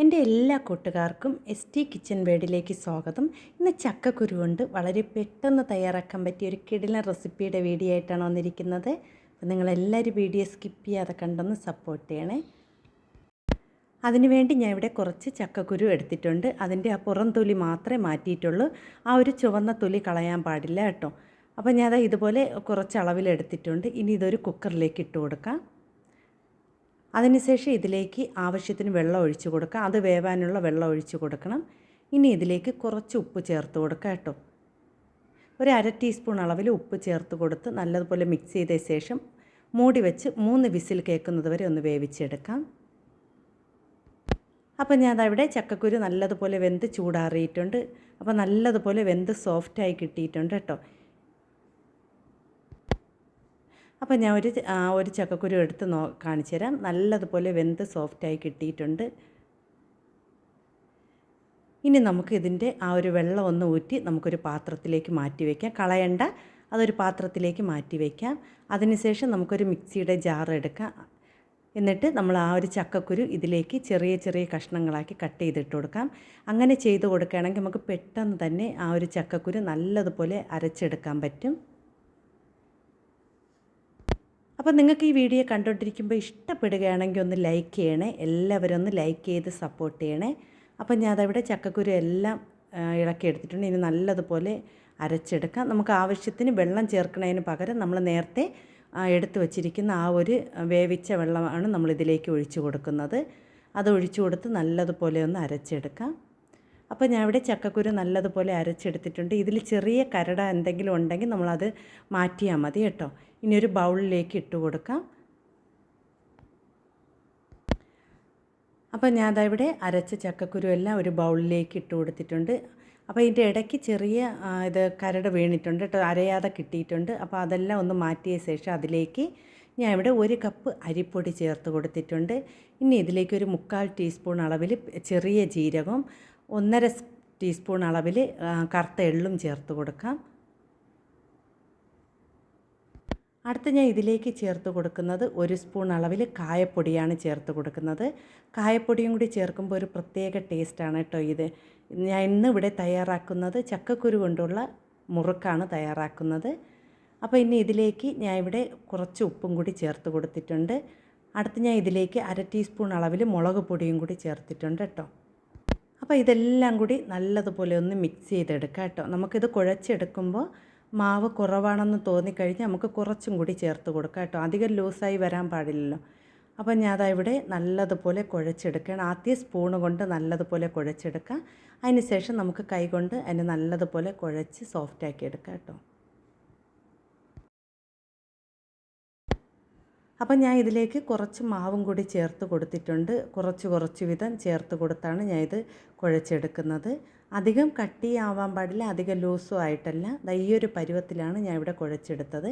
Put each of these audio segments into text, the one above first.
എൻ്റെ എല്ലാ കൂട്ടുകാർക്കും ST കിച്ചൻ വേഡിലേക്ക് സ്വാഗതം. ഇന്ന് ചക്കക്കുരു കൊണ്ട് വളരെ പെട്ടെന്ന് തയ്യാറാക്കാൻ പറ്റിയ ഒരു കിടിലൻ റെസിപ്പിയുടെ വീഡിയോ ആയിട്ടാണ് വന്നിരിക്കുന്നത്. അപ്പോൾ നിങ്ങളെല്ലാവരും വീഡിയോ സ്കിപ്പ് ചെയ്യാതെ കണ്ടൊന്ന് സപ്പോർട്ട് ചെയ്യണേ. അതിനുവേണ്ടി ഞാൻ ഇവിടെ കുറച്ച് ചക്കക്കുരു എടുത്തിട്ടുണ്ട്. അതിൻ്റെ ആ പുറം തൊലി മാത്രമേ മാറ്റിയിട്ടുള്ളൂ. ആ ഒരു ചുവന്ന തൊലി കളയാൻ പാടില്ല കേട്ടോ. അപ്പോൾ ഞാൻ ഇതുപോലെ കുറച്ച് അളവിലെടുത്തിട്ടുണ്ട്. ഇനി ഇതൊരു കുക്കറിലേക്ക് ഇട്ട് കൊടുക്കാം. അതിനുശേഷം ഇതിലേക്ക് ആവശ്യത്തിന് വെള്ളം ഒഴിച്ചു കൊടുക്കുക. അത് വേവാനുള്ള വെള്ളം ഒഴിച്ചു കൊടുക്കണം. ഇനി ഇതിലേക്ക് കുറച്ച് ഉപ്പ് ചേർത്ത് കൊടുക്കുക കേട്ടോ. ഒരു അര ടീസ്പൂൺ അളവിൽ ഉപ്പ് ചേർത്ത് കൊടുത്ത് നല്ലതുപോലെ മിക്സ് ചെയ്ത ശേഷം മൂടി വെച്ച് 3 വിസിൽ കേൾക്കുന്നത് വരെ ഒന്ന് വേവിച്ചെടുക്കാം. അപ്പോൾ ഞാൻ ഇവിടെ ചക്കക്കുരു നല്ലതുപോലെ വെന്ത് ചൂടാറിയിട്ടുണ്ട്. അപ്പോൾ നല്ലതുപോലെ വെന്ത് സോഫ്റ്റായി കിട്ടിയിട്ടുണ്ട് കേട്ടോ. അപ്പോൾ ഞാൻ ഒരു ചക്കക്കുരു എടുത്ത് കാണിച്ചു തരാം. നല്ലതുപോലെ വെന്ത് സോഫ്റ്റായി കിട്ടിയിട്ടുണ്ട്. ഇനി നമുക്ക് ഇതിൻ്റെ ആ ഒരു വെള്ളം ഒന്ന് ഊറ്റി നമുക്കൊരു പാത്രത്തിലേക്ക് മാറ്റി വയ്ക്കാം. കളയണ്ട, അതൊരു പാത്രത്തിലേക്ക് മാറ്റി വയ്ക്കാം. അതിനുശേഷം നമുക്കൊരു മിക്സിയുടെ ജാർ എടുക്കാം. എന്നിട്ട് നമ്മൾ ആ ഒരു ചക്കക്കുരു ഇതിലേക്ക് ചെറിയ ചെറിയ കഷ്ണങ്ങളാക്കി കട്ട് ചെയ്തിട്ട് കൊടുക്കാം. അങ്ങനെ ചെയ്ത് കൊടുക്കുകയാണെങ്കിൽ നമുക്ക് പെട്ടെന്ന് തന്നെ ആ ഒരു ചക്കക്കുരു നല്ലതുപോലെ അരച്ചെടുക്കാൻ പറ്റും. അപ്പോൾ നിങ്ങൾക്ക് ഈ വീഡിയോ കണ്ടുകൊണ്ടിരിക്കുമ്പോൾ ഇഷ്ടപ്പെടുകയാണെങ്കിൽ ഒന്ന് ലൈക്ക് ചെയ്യണേ. എല്ലാവരും ഒന്ന് ലൈക്ക് ചെയ്ത് സപ്പോർട്ട് ചെയ്യണേ. അപ്പോൾ ഞാൻ അതവിടെ ചക്കക്കുരു എല്ലാം ഇളക്കി എടുത്തിട്ടുണ്ട്. ഇനി നല്ലതുപോലെ അരച്ചെടുക്കാം. നമുക്ക് ആവശ്യത്തിന് വെള്ളം ചേർക്കുന്നതിന് പകരം നമ്മൾ നേരത്തെ എടുത്തു വച്ചിരിക്കുന്ന ആ ഒരു വേവിച്ച വെള്ളമാണ് നമ്മളിതിലേക്ക് ഒഴിച്ചു കൊടുക്കുന്നത്. അത് ഒഴിച്ചു കൊടുത്ത് നല്ലതുപോലെ ഒന്ന് അരച്ചെടുക്കാം. അപ്പോൾ ഞാൻ ഇവിടെ ചക്കക്കുരു നല്ലതുപോലെ അരച്ചെടുത്തിട്ടുണ്ട്. ഇതിൽ ചെറിയ കരട എന്തെങ്കിലും ഉണ്ടെങ്കിൽ നമ്മളത് മാറ്റിയാൽ മതി കേട്ടോ. ഇനി ഒരു ബൗളിലേക്ക് ഇട്ട് കൊടുക്കാം. അപ്പോൾ ഞാൻ ഇവിടെ അരച്ച ചക്കക്കുരു എല്ലാം ഒരു ബൗളിലേക്ക് ഇട്ട് കൊടുത്തിട്ടുണ്ട്. അപ്പോൾ ഇതിൻ്റെ ഇടയ്ക്ക് ചെറിയ കരട് വീണിട്ടുണ്ട് കേട്ടോ, അരയാതെ കിട്ടിയിട്ടുണ്ട്. അപ്പോൾ അതെല്ലാം ഒന്ന് മാറ്റിയ ശേഷം അതിലേക്ക് ഞാൻ ഇവിടെ 1 കപ്പ് അരിപ്പൊടി ചേർത്ത് കൊടുത്തിട്ടുണ്ട്. ഇനി ഇതിലേക്ക് ഒരു 3/4 ടീസ്പൂൺ അളവിൽ ചെറിയ ജീരകവും 1.5 ടീസ്പൂൺ അളവിൽ കറുത്ത എള്ളും ചേർത്ത് കൊടുക്കാം. അടുത്ത് ഞാൻ ഇതിലേക്ക് ചേർത്ത് കൊടുക്കുന്നത് 1 സ്പൂൺ അളവിൽ കായപ്പൊടിയാണ് ചേർത്ത് കൊടുക്കുന്നത്. കായപ്പൊടിയും കൂടി ചേർക്കുമ്പോൾ ഒരു പ്രത്യേക ടേസ്റ്റാണ് കേട്ടോ ഇത്. ഞാൻ ഇന്നിവിടെ തയ്യാറാക്കുന്നത് ചക്കക്കുരു കൊണ്ടുള്ള മുറുക്കാണ് തയ്യാറാക്കുന്നത്. അപ്പോൾ ഇനി ഇതിലേക്ക് ഞാൻ ഇവിടെ കുറച്ച് ഉപ്പും കൂടി ചേർത്ത് കൊടുത്തിട്ടുണ്ട്. അടുത്ത് ഞാൻ ഇതിലേക്ക് 1/2 ടീസ്പൂൺ അളവിൽ മുളക് പൊടിയും കൂടി ചേർത്തിട്ടുണ്ട് കേട്ടോ. അപ്പോൾ ഇതെല്ലാം കൂടി നല്ലതുപോലെ ഒന്ന് മിക്സ് ചെയ്തെടുക്കാം കേട്ടോ. നമുക്കിത് കുഴച്ചെടുക്കുമ്പോൾ മാവ് കുറവാണെന്ന് തോന്നിക്കഴിഞ്ഞാൽ നമുക്ക് കുറച്ചും കൂടി ചേർത്ത് കൊടുക്കാം കേട്ടോ. അധികം ലൂസായി വരാൻ പാടില്ലല്ലോ. അപ്പോൾ ഞാൻ ഇവിടെ നല്ലതുപോലെ കുഴച്ചെടുക്കണം. ആദ്യം സ്പൂണ് കൊണ്ട് നല്ലതുപോലെ കുഴച്ചെടുക്കാം. അതിന് ശേഷം നമുക്ക് കൈ കൊണ്ട് അതിനെ നല്ലതുപോലെ കുഴച്ച് സോഫ്റ്റാക്കി എടുക്കാം കേട്ടോ. അപ്പം ഞാൻ ഇതിലേക്ക് കുറച്ച് മാവും കൂടി ചേർത്ത് കൊടുത്തിട്ടുണ്ട്. കുറച്ച് വിധം ചേർത്ത് കൊടുത്താണ് ഞാൻ ഇത് കുഴച്ചെടുക്കുന്നത്. അധികം കട്ടിയാവാൻ പാടില്ല, അധികം ലൂസും ആയിട്ടല്ല. ഈ ഒരു പരുവത്തിലാണ് ഞാൻ ഇവിടെ കുഴച്ചെടുത്തത്.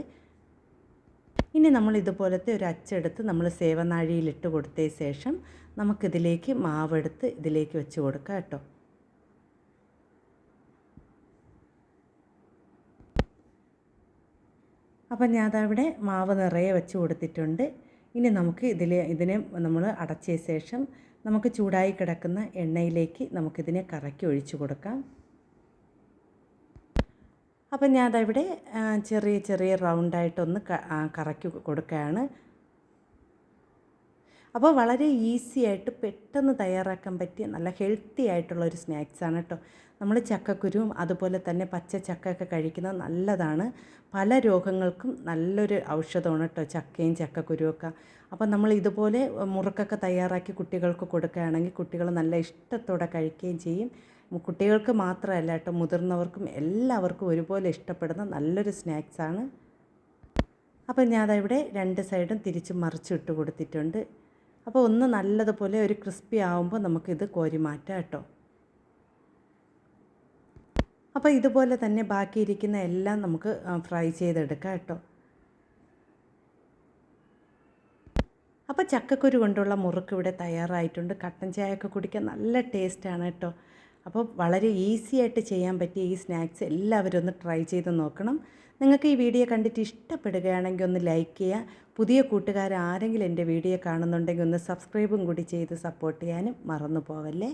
ഇനി നമ്മൾ ഇതുപോലത്തെ ഒരു അച്ചെടുത്ത് നമ്മൾ സേവനാഴിയിലിട്ട് കൊടുത്തതിന് ശേഷം നമുക്കിതിലേക്ക് മാവെടുത്ത് ഇതിലേക്ക് വെച്ച് കൊടുക്കാം കേട്ടോ. അപ്പം ഞാൻ അതവിടെ മാവ് നിറയെ വെച്ച് കൊടുത്തിട്ടുണ്ട്. ഇനി നമുക്ക് ഇതിനെ നമ്മൾ അടച്ച ശേഷം നമുക്ക് ചൂടായി കിടക്കുന്ന എണ്ണയിലേക്ക് നമുക്കിതിനെ കറക്കി ഒഴിച്ചു കൊടുക്കാം. അപ്പം ഞാൻ അതവിടെ ചെറിയ റൗണ്ടായിട്ടൊന്ന് കറക്കി കൊടുക്കുകയാണ്. അപ്പോൾ വളരെ ഈസി ആയിട്ട് പെട്ടെന്ന് തയ്യാറാക്കാൻ പറ്റിയ നല്ല ഹെൽത്തി ആയിട്ടുള്ളൊരു സ്നാക്സാണ് കേട്ടോ. നമ്മൾ ചക്കക്കുരുവും അതുപോലെ തന്നെ പച്ച ചക്കയൊക്കെ കഴിക്കുന്നത് നല്ലതാണ്. പല രോഗങ്ങൾക്കും നല്ലൊരു ഔഷധമാണ് കേട്ടോ ചക്കയും ചക്കക്കുരുവൊക്കെ. അപ്പോൾ നമ്മൾ ഇതുപോലെ മുറുക്കൊക്കെ തയ്യാറാക്കി കുട്ടികൾക്ക് കൊടുക്കുകയാണെങ്കിൽ കുട്ടികൾ നല്ല ഇഷ്ടത്തോടെ കഴിക്കുകയും ചെയ്യും. കുട്ടികൾക്ക് മാത്രമല്ല കേട്ടോ, മുതിർന്നവർക്കും എല്ലാവർക്കും ഒരുപോലെ ഇഷ്ടപ്പെടുന്ന നല്ലൊരു സ്നാക്സാണ്. അപ്പോൾ ഞാൻ ഇവിടെ 2 സൈഡും തിരിച്ച് മറിച്ചിട്ട് കൊടുത്തിട്ടുണ്ട്. അപ്പോൾ ഒന്ന് നല്ലതുപോലെ ഒരു ക്രിസ്പി ആകുമ്പോൾ നമുക്കിത് കോരി മാറ്റാം കേട്ടോ. അപ്പോൾ ഇതുപോലെ തന്നെ ബാക്കിയിരിക്കുന്ന എല്ലാം നമുക്ക് ഫ്രൈ ചെയ്തെടുക്കാം കേട്ടോ. അപ്പോൾ ചക്കക്കുരു കൊണ്ടുള്ള മുറുക്ക് ഇവിടെ തയ്യാറായിട്ടുണ്ട്. കട്ടൻ ചായയൊക്കെ കുടിക്കാൻ നല്ല ടേസ്റ്റാണ് കേട്ടോ. അപ്പോൾ വളരെ ഈസി ആയിട്ട് ചെയ്യാൻ പറ്റിയ ഈ സ്നാക്സ് എല്ലാവരും ഒന്ന് ട്രൈ ചെയ്ത് നോക്കണം. നിങ്ങൾക്ക് ഈ വീഡിയോ കണ്ടിട്ട് ഇഷ്ടപ്പെടുകയാണെങ്കിൽ ഒന്ന് ലൈക്ക് ചെയ്യുക. പുതിയ കൂട്ടുകാർ ആരെങ്കിലും എൻ്റെ വീഡിയോ കാണുന്നുണ്ടെങ്കിൽ ഒന്ന് സബ്സ്ക്രൈബും കൂടി ചെയ്ത് സപ്പോർട്ട് ചെയ്യാനും മറന്നു പോവല്ലേ.